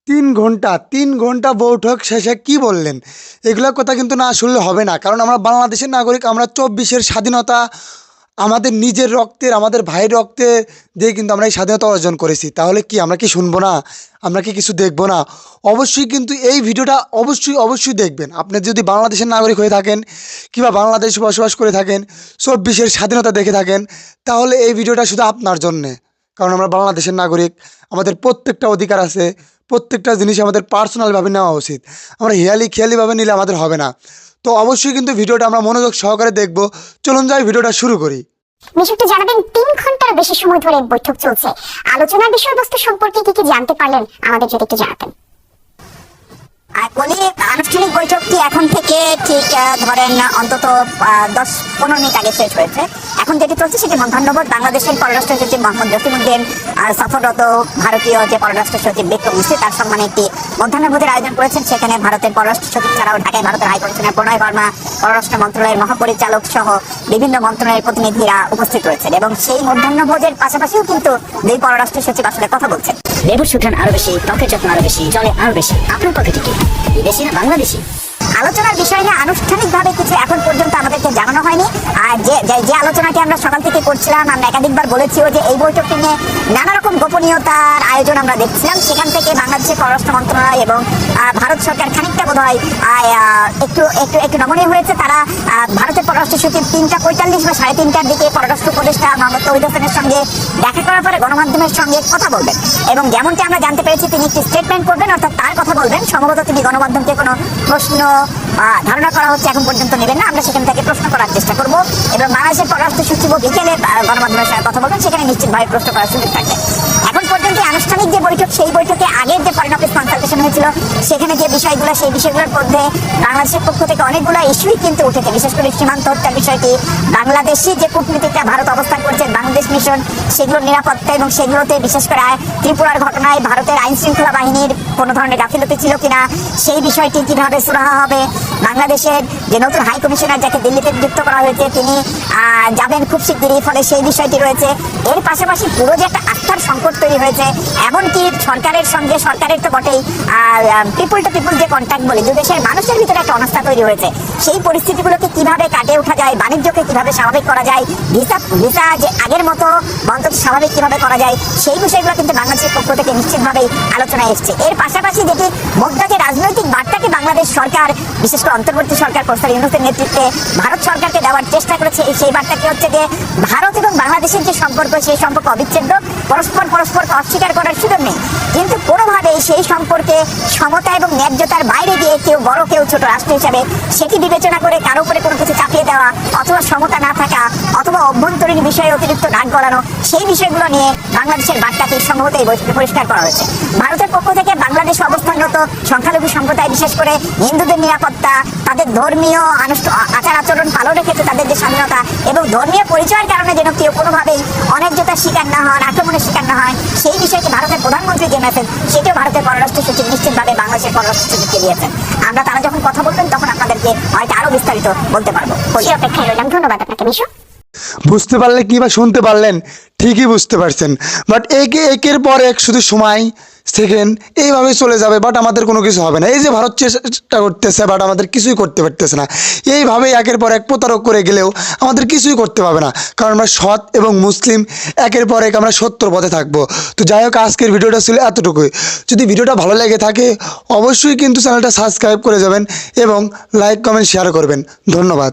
তিন ঘন্টা বৈঠক শেষে কি বললেন? এগুলোর কথা কিন্তু না শুনলে হবে না, কারণ আমরা বাংলাদেশের নাগরিক। আমরা ২৪-এর স্বাধীনতা আমাদের নিজের রক্তের, আমাদের ভাইয়ের রক্তে দিয়ে কিন্তু আমরা এই স্বাধীনতা অর্জন করেছি। তাহলে কি আমরা কি শুনবো না? আমরা কি কিছু দেখবো না? অবশ্যই কিন্তু এই ভিডিওটা অবশ্যই দেখবেন। আপনি যদি বাংলাদেশের নাগরিক হয়ে থাকেন কিংবা বাংলাদেশে বসবাস করে থাকেন, ২৪-এর স্বাধীনতা দেখে থাকেন, তাহলে এই ভিডিওটা শুধু আপনার জন্যে। কারণ আমরা বাংলাদেশের নাগরিক, আমাদের প্রত্যেকটা অধিকার আছে, প্রত্যেকটা জিনিস আমাদের পার্সোনালভাবে নেওয়া উচিত। আমরা খেয়ালিভাবে নিলে আমাদের হবে না। তো অবশ্যই কিন্তু ভিডিওটা আমরা মনোযোগ সহকারে দেখব। চলুন যাই, ভিডিওটা শুরু করি। বিষয়টি জানাবেন। ৩ ঘন্টার বেশি সময় ধরে বৈঠক চলছে। আলোচনার বিষয়বস্তু সম্পর্কে কি জানতে পারলেন আমাদের যদি একটু জানাতেন। আনুষ্ঠানিক বৈঠকটি এখন থেকে ঠিক ধরেন অন্তত ১০-১৫ মিনিট আগে শেষ হয়েছে। এখন যেটি চলছে সেটি মধ্যাহ্নভোজ। বাংলাদেশের পররাষ্ট্র সচিব মোহাম্মদ জসিমউদ্দিন সফররত ভারতীয় যে পররাষ্ট্র সচিব বিক্রম মিশ্রি তার সম্মানে একটি মধ্যাহ্নভোজের আয়োজন করেছেন। সেখানে ভারতের পররাষ্ট্র সচিব ছাড়াও ঢাকায় ভারতের হাইকমিশনার প্রণয় বর্মা, পররাষ্ট্র মন্ত্রণালয়ের মহাপরিচালক সহ বিভিন্ন মন্ত্রণালয়ের প্রতিনিধিরা উপস্থিত রয়েছেন। এবং সেই মধ্যাহ্নভোজের পাশাপাশিও কিন্তু দুই পররাষ্ট্র সচিব আসলে কথা বলছেন। লেবুর সুঠান আরো বেশি, ত্বকের যত্ন আরো বেশি, জলে আরো বেশি। আপনার পকেটে কি বিদেশি না বাংলাদেশি? আলোচনার বিষয় নিয়ে আনুষ্ঠানিকভাবে কিছু এখন পর্যন্ত আমাদেরকে জানানো হয়নি। আর যে আলোচনাটি আমরা সকাল থেকে করছিলাম, আমরা একাধিকবার বলেছিও যে এই বৈঠকটি নিয়ে নানা রকম গোপনীয়তার আয়োজন আমরা দেখছিলাম। সেখান থেকে বাংলাদেশের পররাষ্ট্র মন্ত্রণালয় এবং ভারত সরকার খানিকটা বোধহয় একটু নমনীয় হয়েছে। তারা ভারতের পররাষ্ট্র সচিব ৩:৪৫ বা ৩:৩০টার দিকে পররাষ্ট্র উপদেষ্টা মোহাম্মদ তৌহিদ হোসেনের সঙ্গে দেখা করার পরে গণমাধ্যমের সঙ্গে কথা বলবেন এবং যেমনটি আমরা জানতে পেরেছি তিনি একটি স্টেটমেন্ট করবেন, অর্থাৎ তার কথা বলবেন। সম্ভবত তিনি গণমাধ্যমকে কোনো প্রশ্ন ধারণা করা হচ্ছে এখন পর্যন্ত নেবেন না। আমরা সেখান থেকে প্রশ্ন করার চেষ্টা করব এবং বাংলাদেশের পররাষ্ট্র সচিবও বিকেলে গণমাধ্যমের সঙ্গে কথা বলবেন, সেখানে নিশ্চিতভাবে প্রশ্ন করার সুযোগ থাকবে। এখন পর্যন্ত আনুষ্ঠানিক যে বৈঠক, সেই বৈঠকে আগের যে ফরেন অফিস কনসালটেশন হয়েছিল সেখানে যে বিষয়গুলো, সেই বিষয়গুলোর মধ্যে বাংলাদেশের পক্ষ থেকে অনেকগুলো ইস্যুই কিন্তু উঠেছে। বিশেষ করে সীমান্ত হত্যার বিষয়টি, বাংলাদেশি যে কূটনীতিকরা ভারত অবস্থান করছে, বাংলাদেশ মিশন, সেগুলোর নিরাপত্তা এবং সেগুলোতে বিশেষ করে ত্রিপুরার ঘটনায় ভারতের আইন শৃঙ্খলা বাহিনীর কোনো ধরনের গাফিলতি ছিল কিনা, সেই বিষয়টি কিভাবে সুরাহা হবে। বাংলাদেশের যে নতুন হাই কমিশনার যাকে দিল্লিতে নিযুক্ত করা হয়েছে তিনি যাবেন খুব শিগগিরই, ফলে সেই বিষয়টি রয়েছে। এর পাশাপাশি পুরো যে একটা আস্থার সংকট তৈরি হয়েছে, এমনকি সরকারের সঙ্গে, সরকারের তো বটেই, পিপুল টু পিপুল যে কন্ট্যাক্ট বলে, দু দেশের মানুষের ভিতরে একটা অনাস্থা তৈরি হয়েছে। সেই পরিস্থিতিগুলোকে কিভাবে কাটিয়ে ওঠা যায়, বাণিজ্যকে কিভাবে স্বাভাবিক করা যায়, ভিসা যে আগের মতো অন্তত স্বাভাবিক কিভাবে করা যায়, সেই বিষয়গুলো কিন্তু বাংলাদেশের পক্ষ থেকে নিশ্চিতভাবেই আলোচনায় এসছে। এর পাশাপাশি যেটি মোদ্দা যে রাজনৈতিক বার্তাকে বাংলাদেশ সরকার, বিশেষ করে অন্তর্বর্তী সরকার প্রফেসর ইউনূসের নেতৃত্বে ভারত সরকারকে দেওয়ার চেষ্টা করেছে, সেই বার্তাটি হচ্ছে যে ভারত এবং বাংলাদেশের যে সম্পর্ক, সেই সম্পর্ক অবিচ্ছেদ্য, পরস্পরকে অস্বীকার করার সুযোগ নেই। কিন্তু কোনোভাবেই সেই সম্পর্কে সমতা এবং ন্যায্যতার বাইরে গিয়ে কেউ বড় কেউ ছোট রাষ্ট্র হিসাবে সেটি বিবেচনা করে কারো উপরে কোনো কিছু চাপিয়ে দেওয়া, অথবা সমতা না থাকা, অথবা অভ্যন্তরীণ বিষয়ে অতিরিক্ত নাক গলানো, সেই বিষয়গুলো নিয়ে বাংলাদেশের বার্তাটি সম্ভবত এই বৈঠকে পরিষ্কার করা হয়েছে। ভারতের পক্ষ থেকে বাংলাদেশ অবস্থানরত সংখ্যালঘু সম্প্রদায়, বিশেষ করে হিন্দুদের নিরাপত্তা, তাদের ধর্মীয় আচার আচরণ পালনের ক্ষেত্রে তাদের যে স্বাধীনতা এবং ধর্মীয় পরিচয়ের কারণে যেন কেউ কোনোভাবেই অন্যায্যতার শিকার না হন, আক্রমণের শিকার না হয়, সেই বিষয়টি ভারতের প্রধানমন্ত্রী যে মেসেজ, সেটিও ভারতের পররাষ্ট্র সচিব নিশ্চিতভাবে বাংলাদেশের পররাষ্ট্র সচিবকে দিয়েছেন। আমরা তারা যখন কথা বলবেন তখন আপনাদেরকে হয়তো আরো বিস্তারিত বলতে পারবো। অপেক্ষায় রইলাম। ধন্যবাদ আপনাকে মিশু। বুঝতে পারলে কিংবা শুনতে পারলেন? ঠিকই বুঝতে পারছেন। বাট একের পর এক শুধু সময়, সেকেন্ড এইভাবে চলে যাবে, বাট আমাদের কোনো কিছু হবে না। এই যে ভারত চেষ্টা করতেছে, বাট আমাদের কিছুই করতে পারতেছে না। এইভাবে একের পর এক প্রতারক করে গেলেও আমাদের কিছুই করতে পারবে না, কারণ আমরা সৎ এবং মুসলিম, একের পর এক আমরা সত্যর পথে থাকবো। তো যাই হোক, আজকের ভিডিওটা ছিল এতটুকুই। যদি ভিডিওটা ভালো লেগে থাকে অবশ্যই কিন্তু চ্যানেলটা সাবস্ক্রাইব করে যাবেন এবং লাইক, কমেন্ট, শেয়ার করবেন। ধন্যবাদ।